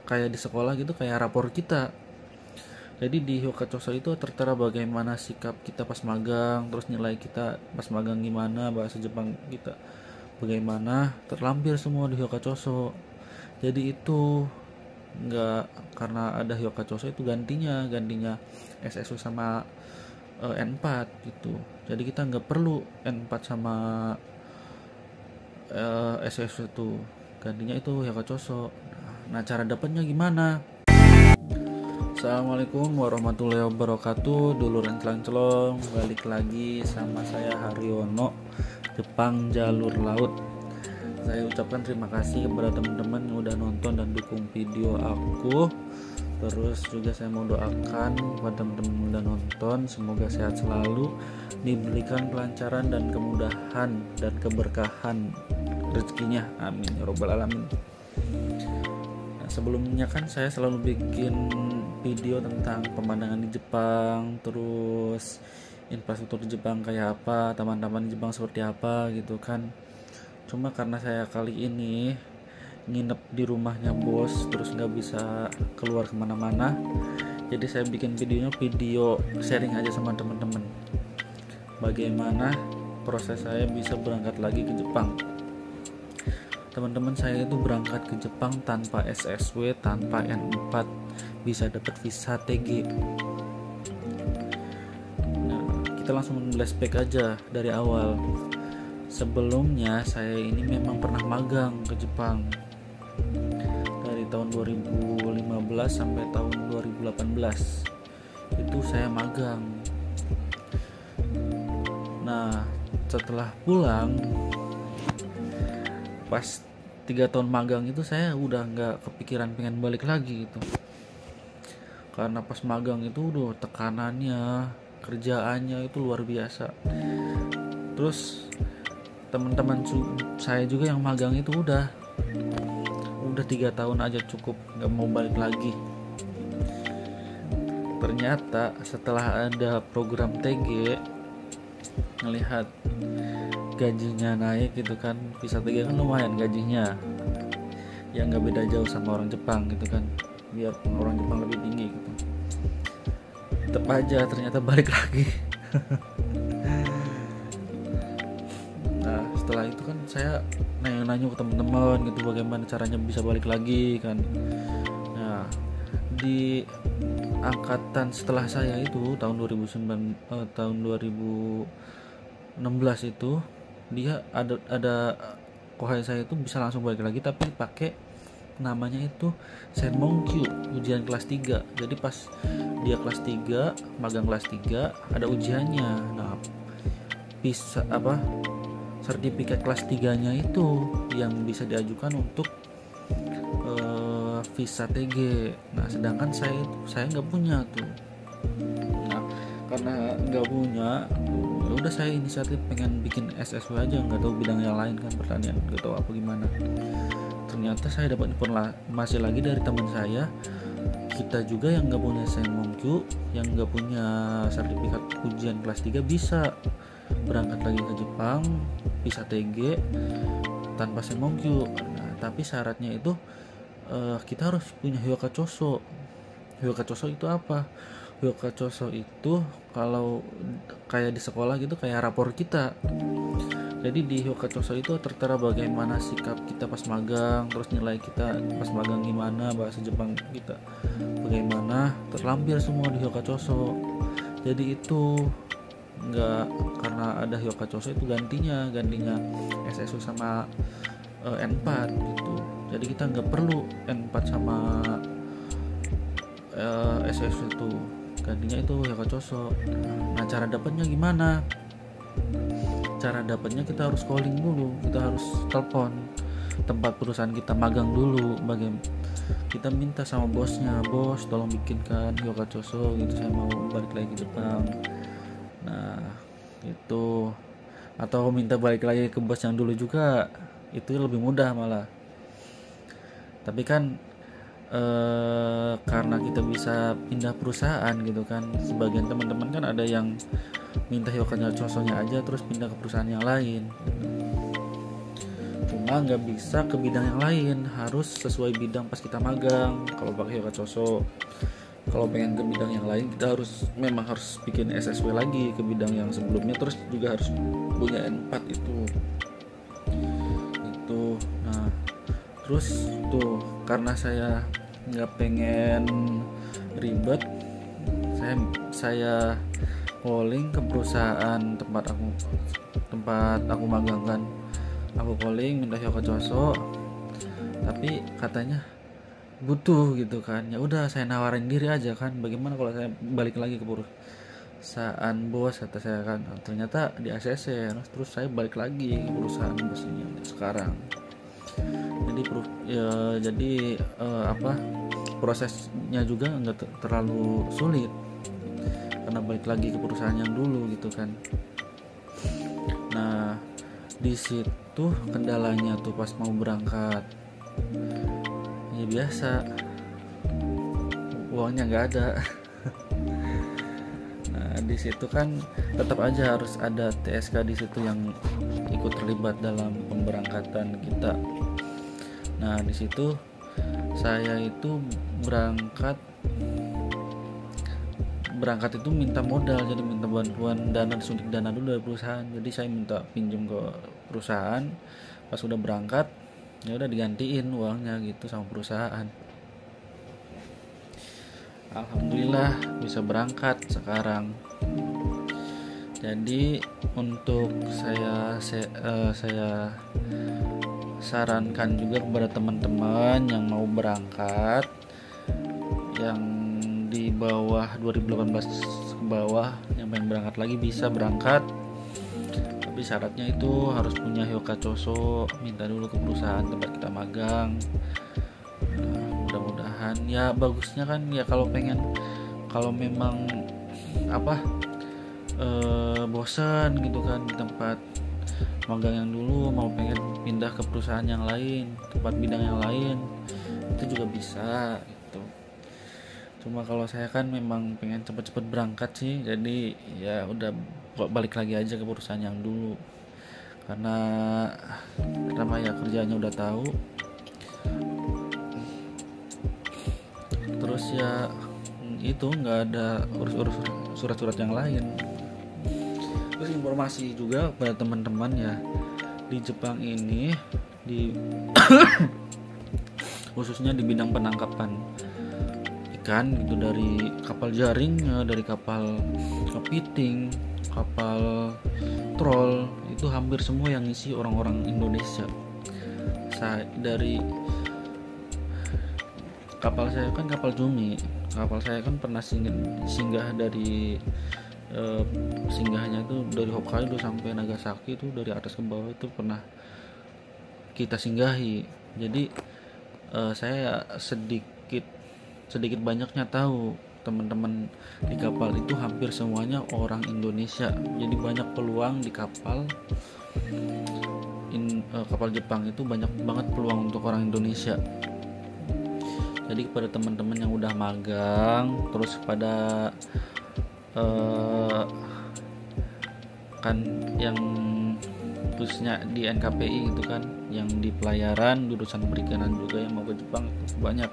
kayak di sekolah gitu, kayak rapor kita. Jadi di Hyokachoso itu tertera bagaimana sikap kita pas magang, terus nilai kita pas magang gimana, bahasa Jepang kita bagaimana, terlampir semua di Hyokachoso. Jadi itu nggak, karena ada Hyokachoso itu gantinya SSU sama N4 gitu. Jadi kita nggak perlu N4 sama SSU itu, gantinya itu Hyokachoso. Nah, cara dapatnya gimana? Assalamualaikum warahmatullahi wabarakatuh. Dulur celong, balik lagi sama saya Haryono, Jepang Jalur Laut. Saya ucapkan terima kasih kepada teman-teman yang udah nonton dan dukung video aku. Terus juga saya mau doakan buat teman-teman yang udah nonton, semoga sehat selalu, diberikan kelancaran dan kemudahan dan keberkahan rezekinya, amin ya robbal alamin. Nah, sebelumnya kan saya selalu bikin video tentang pemandangan di Jepang, terus infrastruktur di Jepang kayak apa, taman-taman di Jepang seperti apa gitu kan. Cuma karena saya kali ini nginep di rumahnya bos, terus nggak bisa keluar kemana-mana, jadi saya bikin video sharing aja sama teman-teman bagaimana proses saya bisa berangkat lagi ke Jepang. Teman-teman saya itu berangkat ke Jepang tanpa SSW, tanpa N4, bisa dapat visa TG. Nah, kita langsung flashback aja dari awal. Sebelumnya saya ini memang pernah magang ke Jepang dari tahun 2015 sampai tahun 2018. Itu saya magang. Nah, setelah pulang, pas 3 tahun magang itu saya udah nggak kepikiran pengen balik lagi gitu, karena pas magang itu udah tekanannya, kerjaannya itu luar biasa. Terus teman-teman saya juga yang magang itu udah 3 tahun aja cukup, nggak mau balik lagi. Ternyata setelah ada program TG, ngelihat gajinya naik gitu kan, visa TG kan lumayan gajinya, ya nggak beda jauh sama orang Jepang gitu kan, biar orang Jepang lebih tinggi gitu. Tetap aja ternyata balik lagi. Nah, setelah itu kan saya nanya ke teman-teman gitu bagaimana caranya bisa balik lagi kan. Nah, di angkatan setelah saya itu tahun 2016 itu dia ada kohai saya itu bisa langsung balik lagi, tapi pakai namanya itu Senmonkyu, ujian kelas 3. Jadi pas dia kelas 3, magang kelas 3, ada ujiannya. Nah, bisa sertifikat kelas 3-nya itu yang bisa diajukan untuk visa TG. Nah, sedangkan saya nggak punya tuh. Nah, karena nggak punya, udah saya inisiatif pengen bikin SSW aja, nggak tahu bidang yang lain kan, pertanian, nggak tahu apa gimana. Ternyata saya dapat informasi lagi dari teman saya, kita juga yang nggak punya Senmonkyu, yang nggak punya sertifikat ujian kelas 3 bisa berangkat lagi ke Jepang, bisa TG tanpa Senmonkyu. Nah, tapi syaratnya itu kita harus punya Hyokachoso. Hyokachoso itu apa? Hyokachoso itu kalau kayak di sekolah gitu, kayak rapor kita. Jadi di Hyokachoso itu tertera bagaimana sikap kita pas magang, terus nilai kita pas magang gimana, bahasa Jepang kita bagaimana, terlampir semua di Hyokachoso. Jadi itu nggak, karena ada Hyokachoso itu gantinya SSU sama N4 gitu. Jadi kita nggak perlu N4 sama SSU itu, gantinya itu Hyokachoso. Nah, cara dapatnya gimana? Cara dapatnya kita harus calling dulu, kita harus telepon tempat perusahaan kita magang dulu. Kita minta sama bosnya, bos tolong bikinkan Hyokachoso gitu, saya mau balik lagi ke Jepang. Nah, itu, atau minta balik lagi ke bos yang dulu juga, itu lebih mudah malah. Tapi kan karena kita bisa pindah perusahaan gitu kan, sebagian teman-teman kan ada yang minta Hyokachoso-nya aja terus pindah ke perusahaan yang lain. cuma nggak bisa ke bidang yang lain, harus sesuai bidang pas kita magang kalau pakai Yokacoso. Kalau pengen ke bidang yang lain kita memang harus bikin SSW lagi ke bidang yang sebelumnya, terus juga harus punya N4 itu. Nah terus tuh karena saya nggak pengen ribet, saya calling ke perusahaan tempat aku magang kan. Aku calling minta Yokacoso, tapi katanya butuh gitu kan. Ya udah saya nawarin diri aja kan, bagaimana kalau saya balik lagi ke perusahaan bos, kata saya kan. Ternyata di ACC, terus saya balik lagi ke perusahaan bosnya sekarang. Jadi prosesnya juga nggak terlalu sulit karena balik lagi ke perusahaan yang dulu gitu kan. Nah di situ kendalanya tuh pas mau berangkat, ya biasa uangnya nggak ada. Nah di situ kan tetap aja harus ada TSK di situ yang ikut terlibat dalam pemberangkatan kita. Nah di situ saya itu berangkat itu minta modal, jadi minta bantuan dana, disuntik dana dulu dari perusahaan. Jadi saya minta pinjam ke perusahaan, pas udah berangkat ya udah digantiin uangnya gitu sama perusahaan. Alhamdulillah bisa berangkat sekarang. Jadi untuk saya sarankan juga kepada teman-teman yang mau berangkat, yang di bawah 2018 ke bawah, yang pengen berangkat lagi bisa berangkat, tapi syaratnya itu harus punya Yokacoso, minta dulu ke perusahaan tempat kita magang. Mudah-mudahan ya, bagusnya kan ya kalau memang bosan gitu kan di tempat magang yang dulu, mau pengen pindah ke perusahaan yang lain, tempat bidang yang lain, itu juga bisa gitu. Cuma kalau saya kan memang pengen cepet-cepet berangkat sih, jadi ya udah balik lagi aja ke perusahaan yang dulu, karena pertama ya kerjanya udah tahu, terus ya itu nggak ada urus surat-surat yang lain. Terus informasi juga pada teman-teman ya, di Jepang ini khususnya di bidang penangkapan ikan gitu, dari kapal jaring, dari kapal kepiting, kapal troll, itu hampir semua yang ngisi orang-orang Indonesia. Dari kapal saya kan kapal Cumi, kapal saya kan pernah singgah dari singgahnya itu dari Hokkaido sampai Nagasaki, itu dari atas ke bawah itu pernah kita singgahi. Jadi saya sedikit banyaknya tahu teman-teman di kapal itu hampir semuanya orang Indonesia. Jadi banyak peluang di kapal Jepang itu, banyak banget peluang untuk orang Indonesia. Jadi kepada teman-teman yang udah magang, terus pada kan yang khususnya di NKPI gitu kan, yang di pelayaran jurusan perikanan juga yang mau ke Jepang itu banyak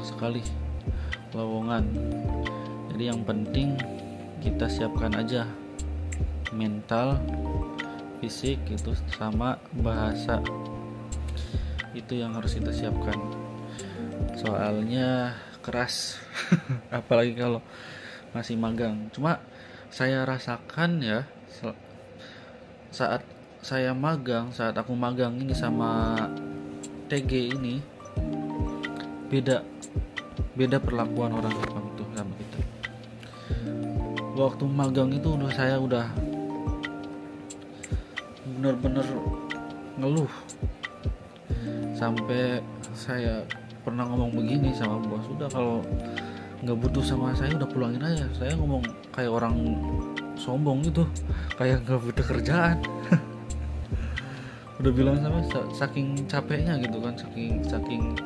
sekali lowongan. Jadi yang penting kita siapkan aja mental, fisik itu, sama bahasa, itu yang harus kita siapkan, soalnya keras apalagi kalau masih magang. Cuma saya rasakan ya, saat aku magang ini sama TG ini, beda perlakuan orang Jepang tuh sama kita. Waktu magang itu saya udah bener-bener ngeluh, sampai saya pernah ngomong begini sama bos, udah kalau nggak butuh sama saya udah pulangin aja. Saya ngomong kayak orang sombong gitu, kayak nggak butuh kerjaan. Udah bilang sama, saking capeknya gitu kan, saking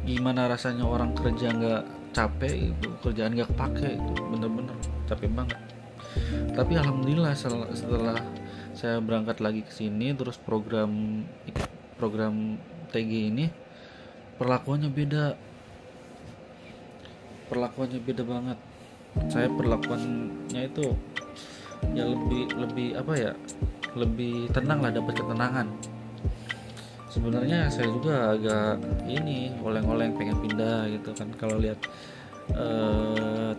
gimana rasanya orang kerja nggak capek itu, kerjaan nggak kepake, itu bener-bener capek banget. Tapi alhamdulillah setelah saya berangkat lagi ke sini, terus program TG ini perlakuannya beda banget. Saya perlakuannya itu ya lebih apa ya, lebih tenang lah, dapat ketenangan. Sebenarnya saya juga agak ini oleng-oleng pengen pindah gitu kan, kalau lihat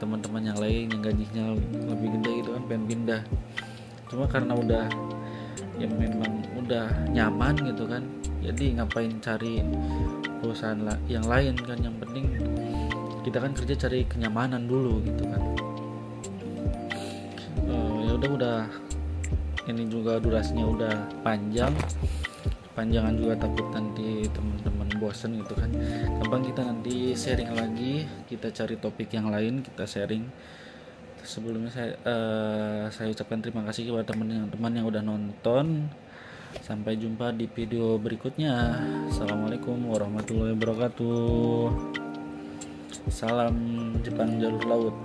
teman-teman yang lain yang gajinya lebih gede gitu kan, pengen pindah. Cuma karena udah ya memang udah nyaman gitu kan, jadi ngapain cari perusahaan yang lain kan, yang penting kita kan kerja cari kenyamanan dulu gitu kan. Ya udah ini juga durasinya udah panjangan juga, takut nanti teman-teman bosen gitu kan. Gampang kita nanti sharing lagi, kita cari topik yang lain, kita sharing. Sebelumnya saya ucapkan terima kasih kepada teman-teman yang udah nonton. Sampai jumpa di video berikutnya. Assalamualaikum warahmatullahi wabarakatuh. Salam Jepang Jalur Laut.